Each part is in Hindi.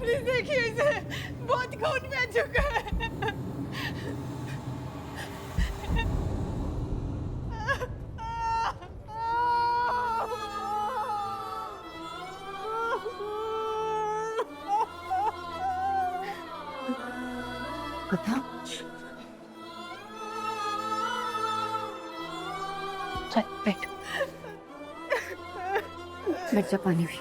प्लीज देखिए इसे, बहुत खून बह चुका है। कथा, चल बैठ, बैठ जा, पानी भी।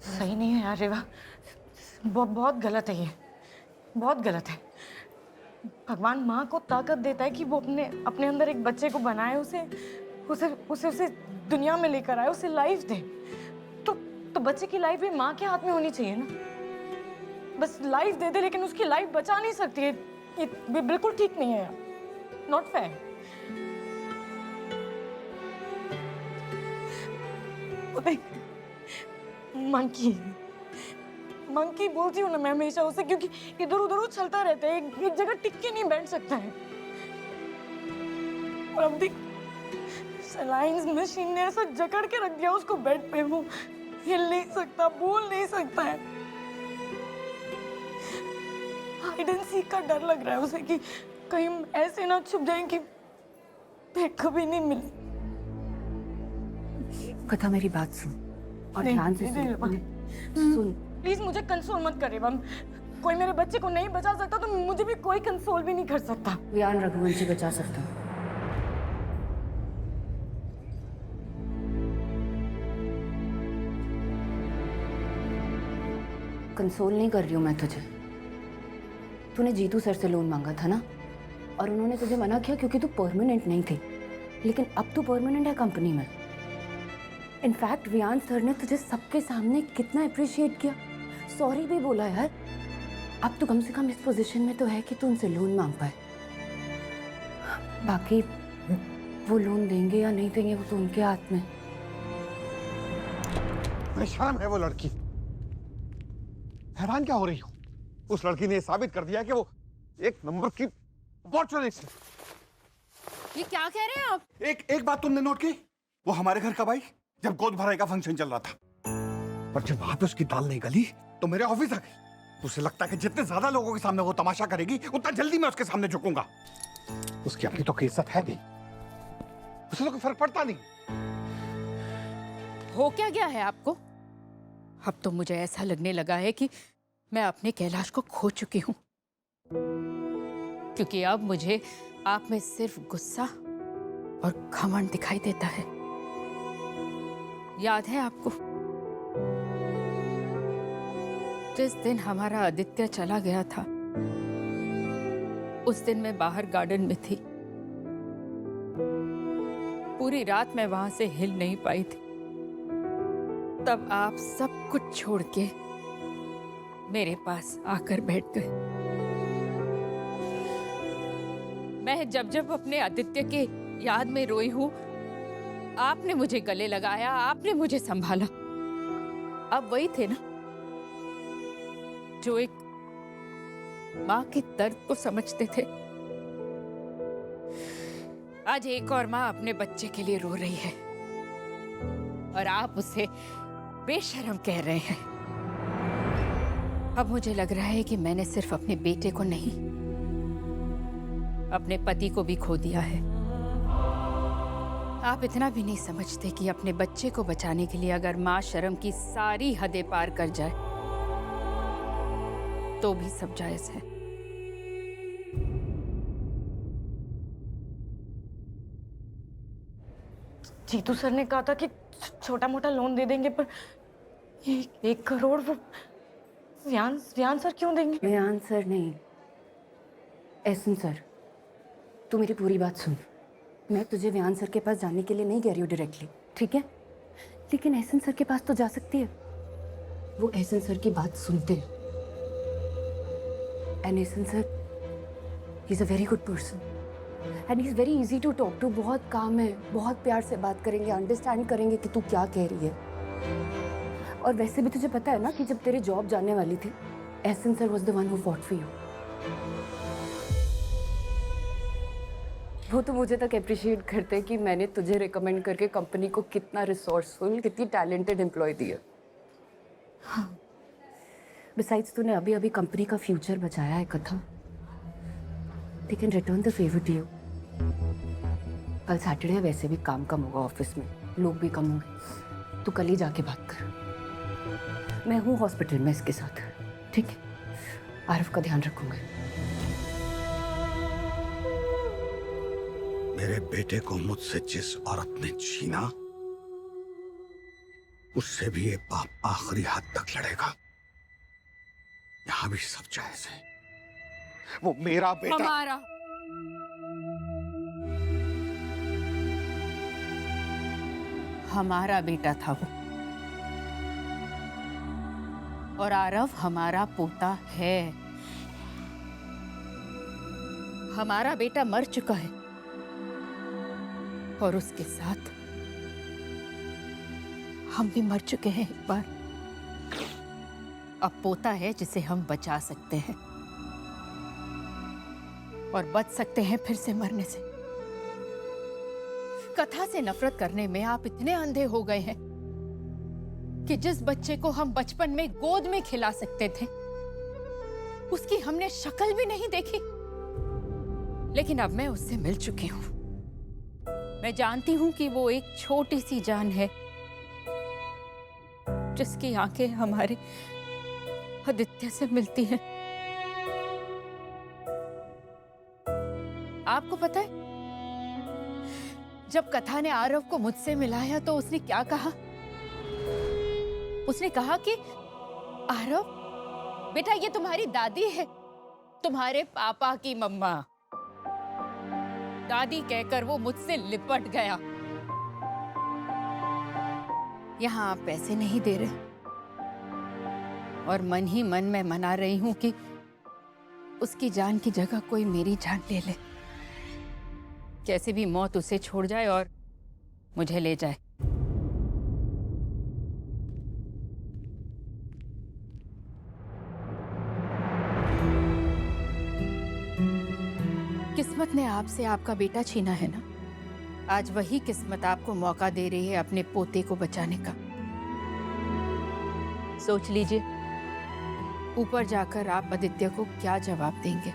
सही नहीं है यार रेवा, बहुत गलत है ये, बहुत गलत है। भगवान माँ को ताकत देता है कि वो अपने अपने अंदर एक बच्चे को बनाए, उसे उसे उसे उसे दुनिया में लेकर आए, उसे लाइफ दे। तो बच्चे की लाइफ भी माँ के हाथ में होनी चाहिए ना। बस लाइफ दे दे लेकिन उसकी लाइफ बचा नहीं सकती है, ये बिल्कुल ठीक नहीं है यार, नॉट फेयर। मंकी मंकी बोलती हूँ ना मैं हमेशा उसे, क्योंकि इधर उधर उछलता रहता है, एक जगह टिक के नहीं बैठ सकता है। और अब देख, सलाइंस मशीन ने ऐसा जकड़ के रख दिया उसको बेड पे, वो हिल नहीं सकता, बोल नहीं सकता है। हाइड एंड सीक का डर लग रहा है उसे कि कहीं ऐसे ना छुप जाए कि फिर कभी नहीं मिले। कथा, मेरी बात सुन और ध्यान से सुन। प्लीज मुझे कंसोल मत करे बम। कोई मेरे बच्चे को नहीं बचा सकता तो मुझे भी कोई कंसोल भी नहीं कर सकता। वियान रघुवंशी बचा सकता हूँ। कंसोल नहीं कर रही हूँ मैं तुझे। तूने जीतू सर से लोन मांगा था ना, और उन्होंने तुझे मना किया क्योंकि तू परमानेंट नहीं थी, लेकिन अब तू परमानेंट है कंपनी में। इनफैक्ट वियान सर ने तुझे सबके सामने कितना अप्रिशिएट किया, सॉरी भी बोला यार। अब तो कम से कम इस पोजीशन में तो है कि तू उनसे लोन मांग पाए। बाकी वो लोन देंगे या नहीं देंगे वो तो उनके हाथ में। परेशान है वो लड़की। हैरान क्या हो रही हो? उस लड़की ने साबित कर दिया कि वो एक नंबर की अपॉर्चुनिस्ट है। ये क्या कह रहे हैं आप? एक बात तुमने नोट की, वो हमारे घर कब आई? जब गोद भराई का फंक्शन चल रहा था। पर जब वहां पे उसकी दाल नहीं गली तो मेरे ऑफिस आ गई। उसे लगता है कि जितने ज्यादा लोगों के सामने वो तमाशा करेगी उतना जल्दी मैं उसके सामने झुकूंगा। उसकी अपनी तो कोई इज्जत है नहीं, उसे तो कोई फर्क पड़ता नहीं। हो क्या गया है आपको? अब तो मुझे ऐसा लगने लगा है कि मैं अपने कैलाश को खो चुकी हूं, क्योंकि अब मुझे आप में सिर्फ गुस्सा और घमंड दिखाई देता है। याद है आपको जिस दिन हमारा आदित्य चला गया था, उस दिन मैं बाहर गार्डन में थी। पूरी रात मैं वहां से हिल नहीं पाई थी। तब आप सब कुछ छोड़ के मेरे पास आकर बैठ गए। मैं जब जब अपने आदित्य के याद में रोई हूं, आपने मुझे गले लगाया, आपने मुझे संभाला। अब वही थे ना जो एक मां के दर्द को समझते थे। आज एक और मां अपने बच्चे के लिए रो रही है और आप उसे बेशर्म कह रहे हैं। अब मुझे लग रहा है कि मैंने सिर्फ अपने बेटे को नहीं, अपने पति को भी खो दिया है। आप इतना भी नहीं समझते कि अपने बच्चे को बचाने के लिए अगर मां शर्म की सारी हदें पार कर जाए तो भी सब जायज है। जीतू सर ने कहा था कि छोटा मोटा लोन दे देंगे, पर 1 करोड़ वो वियान सर क्यों देंगे? वियान सर नहीं, एहसन सर। तू मेरी पूरी बात सुन। मैं तुझे वियान सर के पास जाने के लिए नहीं कह रही हूँ डायरेक्टली, ठीक है? लेकिन एहसन सर के पास तो जा सकती है। वो एहसन सर की बात सुनते हैं। And Ehsan sir, he is a very good person and he is very easy to talk to. बहुत काम है, बहुत प्यार से बात करेंगे, अंडरस्टैंड करेंगे कि तू क्या कह रही है। और वैसे भी तुझे पता है ना कि जब तेरी जॉब जाने वाली थी, Ehsan sir was the one who fought for you. वो तो मुझे तक अप्रिशिएट करते हैं कि मैंने तुझे रिकमेंड करके कंपनी को कितना रिसोर्सफुल, कितनी टैलेंटेड एम्प्लॉय दिया। हाँ, बिसाइड्स तूने अभी अभी कंपनी का फ्यूचर बचाया है कथा। They can return the favour to you. कल सैटरडे, वैसे भी काम कम होगा ऑफिस में, लोग भी कम होंगे। तू कल ही जाके बात कर। मैं हूँ हॉस्पिटल में इसके साथ, ठीक है? आरफ का ध्यान रखूंगा। मेरे बेटे को मुझसे जिस औरत ने छीना, उससे भी ये बाप आखिरी हद तक लड़ेगा। यहां भी सब जायज है। वो मेरा बेटा। हमारा बेटा था वो, और आरव हमारा पोता है। हमारा बेटा मर चुका है और उसके साथ हम भी मर चुके हैं एक बार। अब पोता है जिसे हम बचा सकते हैं और बच सकते हैं फिर से मरने से। कथा से नफरत करने में आप इतने अंधे हो गए हैं कि जिस बच्चे को हम बचपन में गोद में खिला सकते थे, उसकी हमने शक्ल भी नहीं देखी। लेकिन अब मैं उससे मिल चुकी हूं। मैं जानती हूं कि वो एक छोटी सी जान है जिसकी आंखें हमारे आदित्य से मिलती हैं। आपको पता है, जब कथा ने आरव को मुझसे मिलाया तो उसने क्या कहा? उसने कहा कि आरव बेटा, ये तुम्हारी दादी है, तुम्हारे पापा की मम्मा। दादी कहकर वो मुझसे लिपट गया। यहां आप पैसे नहीं दे रहे और मन ही मन में मना रही हूं कि उसकी जान की जगह कोई मेरी जान ले ले। कैसे भी मौत उसे छोड़ जाए और मुझे ले जाए। किस्मत ने आपसे आपका बेटा छीना है ना, आज वही किस्मत आपको मौका दे रही है अपने पोते को बचाने का। सोच लीजिए, ऊपर जाकर आप आदित्य को क्या जवाब देंगे?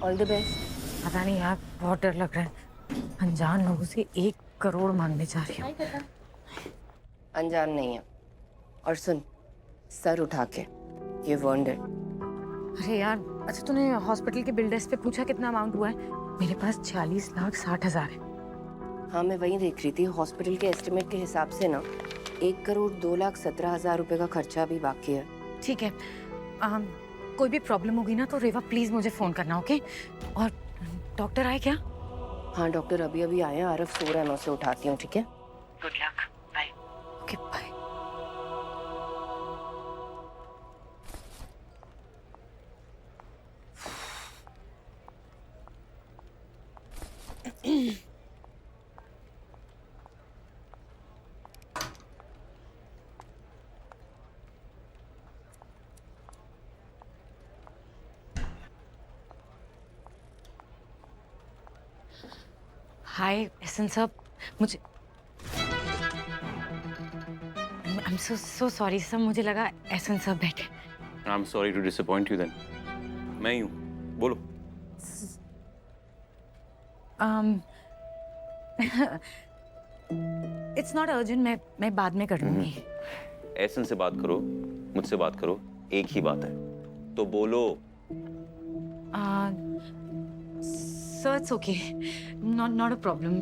All the best. पता नहीं यार, बहुत डर लग रहा है। अनजान लोगों से 1 करोड़ मांगने जा रही हूँ। अनजान नहीं है। और सुन, सर उठा के, ये वॉन्डेड। अरे यार, अच्छा तूने हॉस्पिटल के बिल डेस्क पे पूछा कितना अमाउंट हुआ है? मेरे पास 40,60,000 है। हाँ, मैं वही देख रही थी। हॉस्पिटल के एस्टिमेट के हिसाब से ना 1,02,17,000 रुपए का खर्चा भी बाकी है। ठीक है, कोई भी प्रॉब्लम होगी ना तो रेवा प्लीज मुझे फोन करना, ओके? और डॉक्टर आए क्या? हाँ, डॉक्टर अभी अभी आए हैं। आरफ सो रहा है, मैं उसे उठाती हूँ, ठीक है? Good luck, bye. Okay, bye. Hi Ehsan साहब, मुझे I am so sorry sir, मुझे लगा एहसन साहब बैठे। I am sorry to disappoint you then. मैं ही हूँ, बोलो। इट्स नॉट अर्जेंट, मैं बाद में कर लूंगी। एहसन से बात करो, मुझसे बात करो, एक ही बात है, तो बोलो। Sir it's okay, not a problem.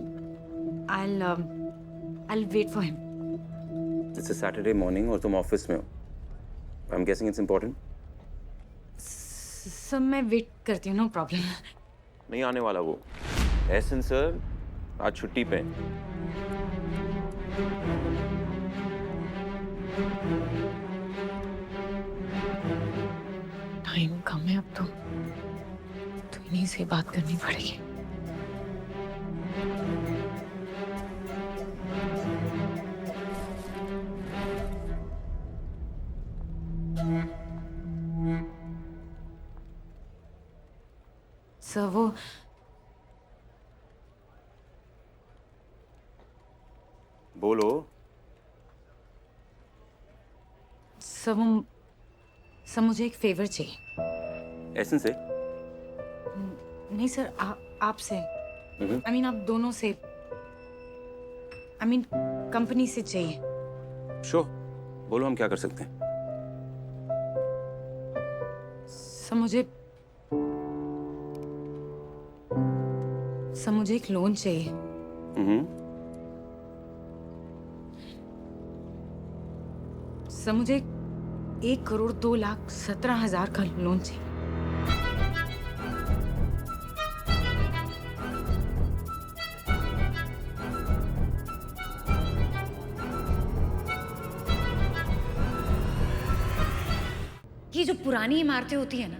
I'll wait for him. It's a Saturday morning और तुम ऑफिस में हो। I am guessing it's important. Sir मैं वेट करती हूँ, नो प्रॉब्लम। नहीं आने वाला वो। एहसन सर आज छुट्टी पे हैं। टाइम कम है अब तो उन्हीं से बात करनी पड़ेगी। सर वो बोलो। सर मुझे एक फेवर चाहिए। एसन से? नहीं सर, आपसे। आई मीन आप दोनों से। आई मीन कंपनी से चाहिए। शो, बोलो हम क्या कर सकते हैं। सर मुझे एक लोन चाहिए। सर मुझे 1,02,17,000 का लोन चाहिए। ये जो पुरानी इमारतें होती है ना,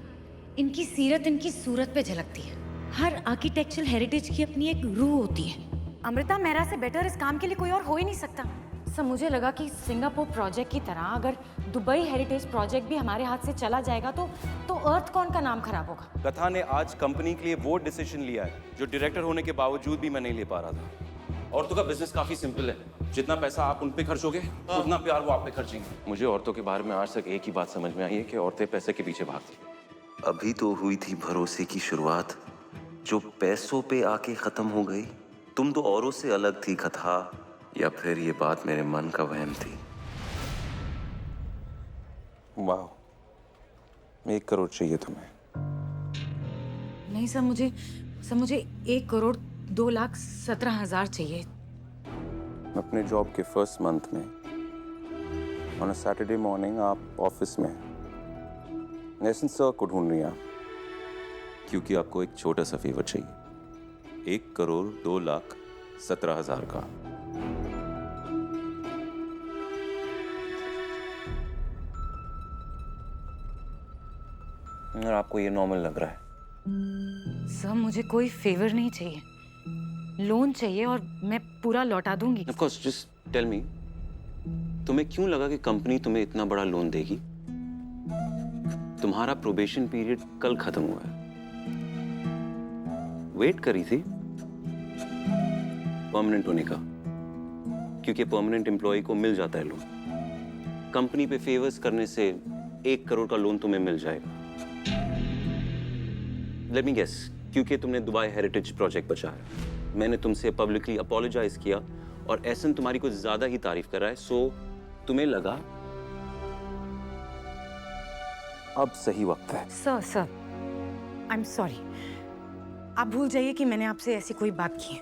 इनकी सीरत इनकी सूरत पे झलकती है। हर आर्किटेक्चरल हेरिटेज की अपनी एक रूह होती है। अमृता मेहरा से बेटर इस काम के लिए कोई और हो ही नहीं सकता। सर मुझे लगा कि सिंगापुर प्रोजेक्ट की तरह अगर दुबई हेरिटेज प्रोजेक्ट भी हमारे हाथ से चला जाएगा तो अर्थ कौन का नाम खराब होगा। कथा ने आज कंपनी के लिए वो डिसीजन लिया है जो डायरेक्टर होने के बावजूद भी मैं नहीं ले पा रहा था। औरतों का बिजनेस काफी सिंपल है, जितना पैसा आप उन पे खर्चोगे उतना प्यार वो आप पे खर्चेंगे। मुझे औरतों के बारे में आज तक एक ही बात समझ में आई है कि औरतें पैसे के पीछे भागती हैं। अभी तो हुई थी भरोसे की शुरुआत, जो पैसों पे आके खत्म हो गई। तुम तो औरों से अलग थी कथा, या फिर ये बात मेरे मन का वहम थी? वाह, 1 करोड़ चाहिए तुम्हें? नहीं सर, मुझे 1,02,17,000 चाहिए। अपने जॉब के फर्स्ट मंथ में ऑन अ सैटरडे मॉर्निंग आप ऑफिस में नेशन सर को ढूंढ रही हैं क्योंकि आपको एक छोटा सा फेवर चाहिए। 1,02,17,000 का। और आपको ये नॉर्मल लग रहा है? सर मुझे कोई फेवर नहीं चाहिए, लोन चाहिए और मैं पूरा लौटा दूंगी। Of course, just tell me, तुम्हें क्यों लगा कि कंपनी तुम्हें इतना बड़ा लोन देगी? तुम्हारा प्रोबेशन पीरियड कल खत्म हुआ है। वेट करी थी परमानेंट होने का, क्योंकि परमानेंट एम्प्लॉय को मिल जाता है लोन। कंपनी पे फेवर्स करने से 1 करोड़ का लोन तुम्हें मिल जाएगा। लेट मी गेस, क्योंकि तुमने दुबई हेरिटेज प्रोजेक्ट बचाया। मैंने तुमसे पब्लिकली अपोलोजाइज किया और एहसन तुम्हारी कुछ ज्यादा ही तारीफ कर रहा है, सो तुम्हें लगा अब सही वक्त है। सर आई एम सॉरी, आप भूल जाइए कि मैंने आपसे ऐसी कोई बात की है।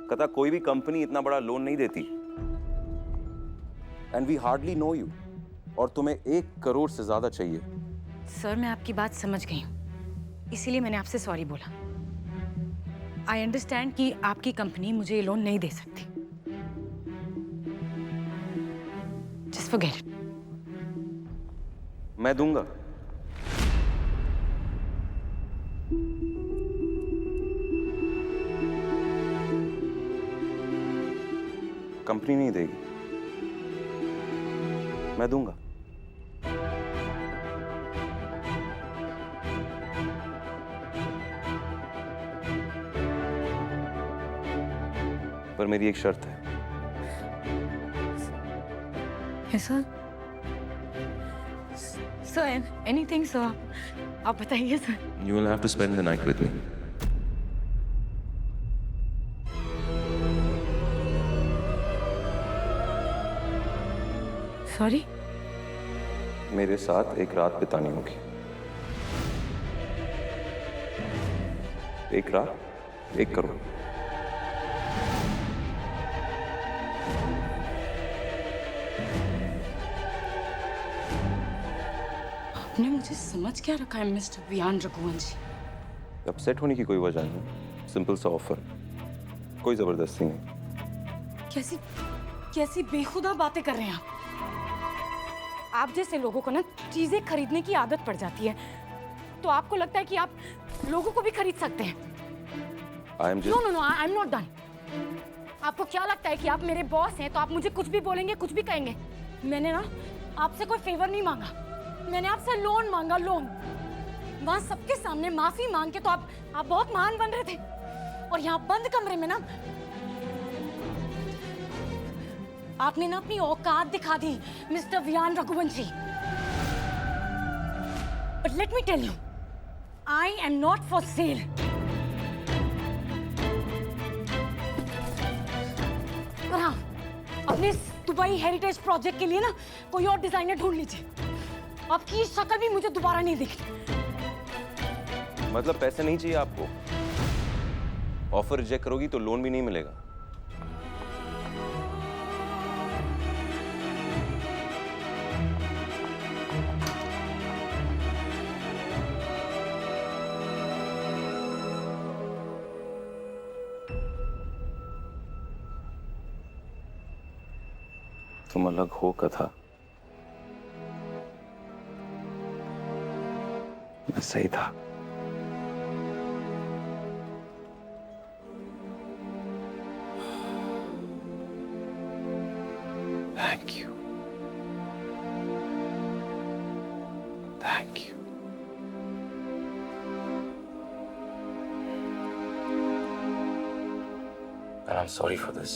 कथा, कोई भी कंपनी इतना बड़ा लोन नहीं देती। And we hardly know you, और तुम्हें 1 करोड़ से ज्यादा चाहिए। सर मैं आपकी बात समझ गई हूँ, इसीलिए मैंने आपसे सॉरी बोला। आई अंडरस्टैंड कि आपकी कंपनी मुझे ये लोन नहीं दे सकती। Just forget it. मैं दूंगा। कंपनी नहीं देगी, मैं दूंगा। पर मेरी एक शर्त है। सर एनीथिंग सर, आप बताइए sir. You will have to spend the night with me. Sorry? मेरे साथ एक रात बितानी होगी। 1 रात, 1 करोड़। आपने मुझे समझ क्या रखा है मिस्टर वियान रघुवंशी? अपसेट होने की कोई वजह नहीं, सिंपल सा ऑफर, कोई जबरदस्ती नहीं। कैसी बेखुदा बातें कर रहे हैं आप जैसे लोगों को ना चीजें खरीदने की आदत पड़ जाती है। तो आपको लगता है कि आप लोगों को भी खरीद सकते हैं। I am no no no, I am not done. आपको क्या लगता है कि आप मेरे बॉस हैं तो आप मुझे कुछ भी बोलेंगे, कुछ भी कहेंगे? मैंने ना आपसे कोई फेवर नहीं मांगा, मैंने आपसे लोन मांगा, लोन। वहां सबके सामने माफी मांग के तो आप बहुत महान बन रहे थे, और यहाँ बंद कमरे में ना आपने ना अपनी औकात दिखा दी, mister Viyan Raghuvanshi. But let me tell you, I am not for sale. और हाँ, अपने दुबई हेरिटेज प्रोजेक्ट के लिए ना कोई और डिजाइनर ढूंढ लीजिए। आपकी शक्ल भी मुझे दोबारा नहीं दिखी। मतलब पैसे नहीं चाहिए आपको? ऑफर रिजेक्ट करोगी तो लोन भी नहीं मिलेगा। तुम अलग हो कथा, मैं सही था। Thank you, thank you. And I'm sorry for this.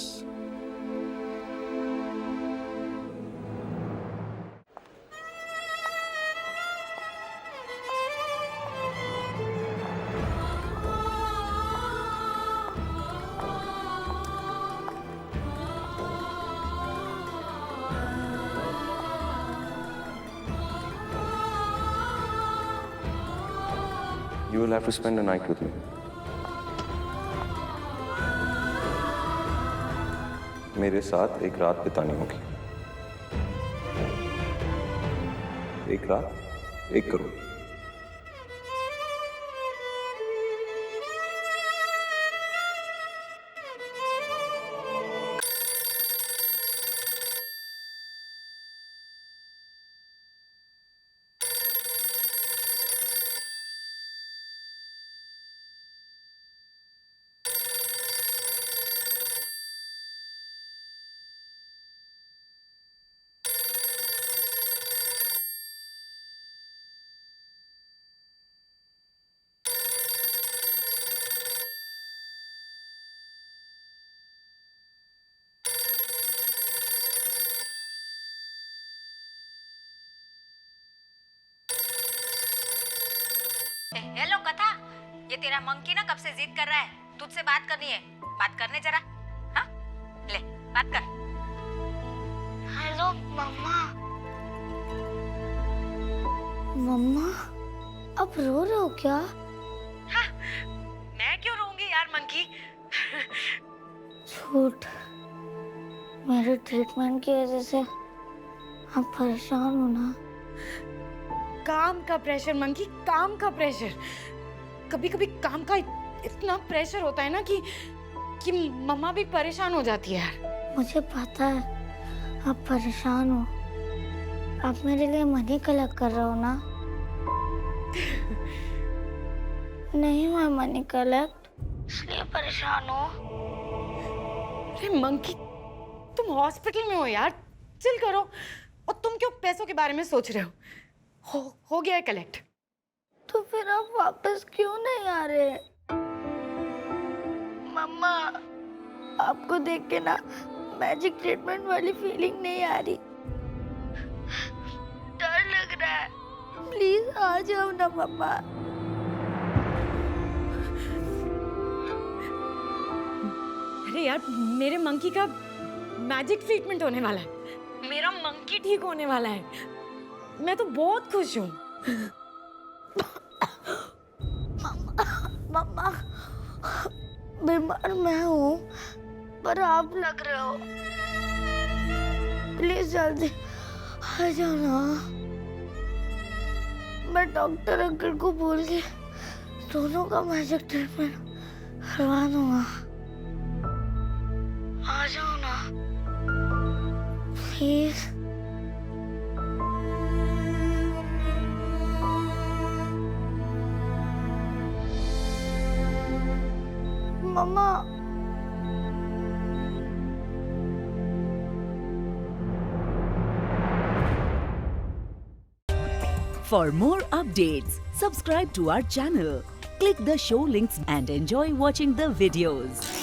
You will have to spend a night with me. मेरे साथ एक रात बितानी होगी। एक रात, 1 करोड़। हेलो कथा, ये तेरा मंकी ना कब से जिद कर रहा है, तुझसे बात करनी है, बात करने जरा। हाँ, ले बात कर। हेलो मम्मा। मम्मा, अब रो रहे हो क्या? हाँ, मैं क्यों रोऊंगी यार मंकी? झूठ। मेरे ट्रीटमेंट की वजह से आप परेशान हो ना? काम का प्रेशर मंकी, काम का प्रेशर। कभी कभी काम का इतना प्रेशर होता है ना कि मम्मा भी परेशान हो जाती है यार। मुझे पता है आप परेशान हो। आप मेरे लिए मनी कलेक्ट कर रहे हो ना? नहीं, मैं मनी कलेक्ट इसलिए परेशान हो। अरे मंकी, तुम हॉस्पिटल में हो यार, चिल करो। और तुम क्यों पैसों के बारे में सोच रहे हो? हो गया है कलेक्ट। तो फिर आप वापस क्यों नहीं आ रहे? मम्मा, आपको देख के ना मैजिक ट्रीटमेंट वाली फीलिंग नहीं आ रही। डर लग रहा है। प्लीज आ जाओ ना मम्मा। अरे यार, मेरे मंकी का मैजिक ट्रीटमेंट होने वाला है। मेरा मंकी ठीक होने वाला है। मैं तो बहुत खुश हूँ। मम्मा, बीमार मैं हूँ, पर आप लग रहे हो। प्लीज जल्दी आ जाओ ना। मैं डॉक्टर अंकल को बोल के दोनों का मैजिक ट्रीटमेंट करवा दूंगा। आ जाओ ना प्लीज। मम्मा। For more updates, subscribe to our channel, click the show links and enjoy watching the videos.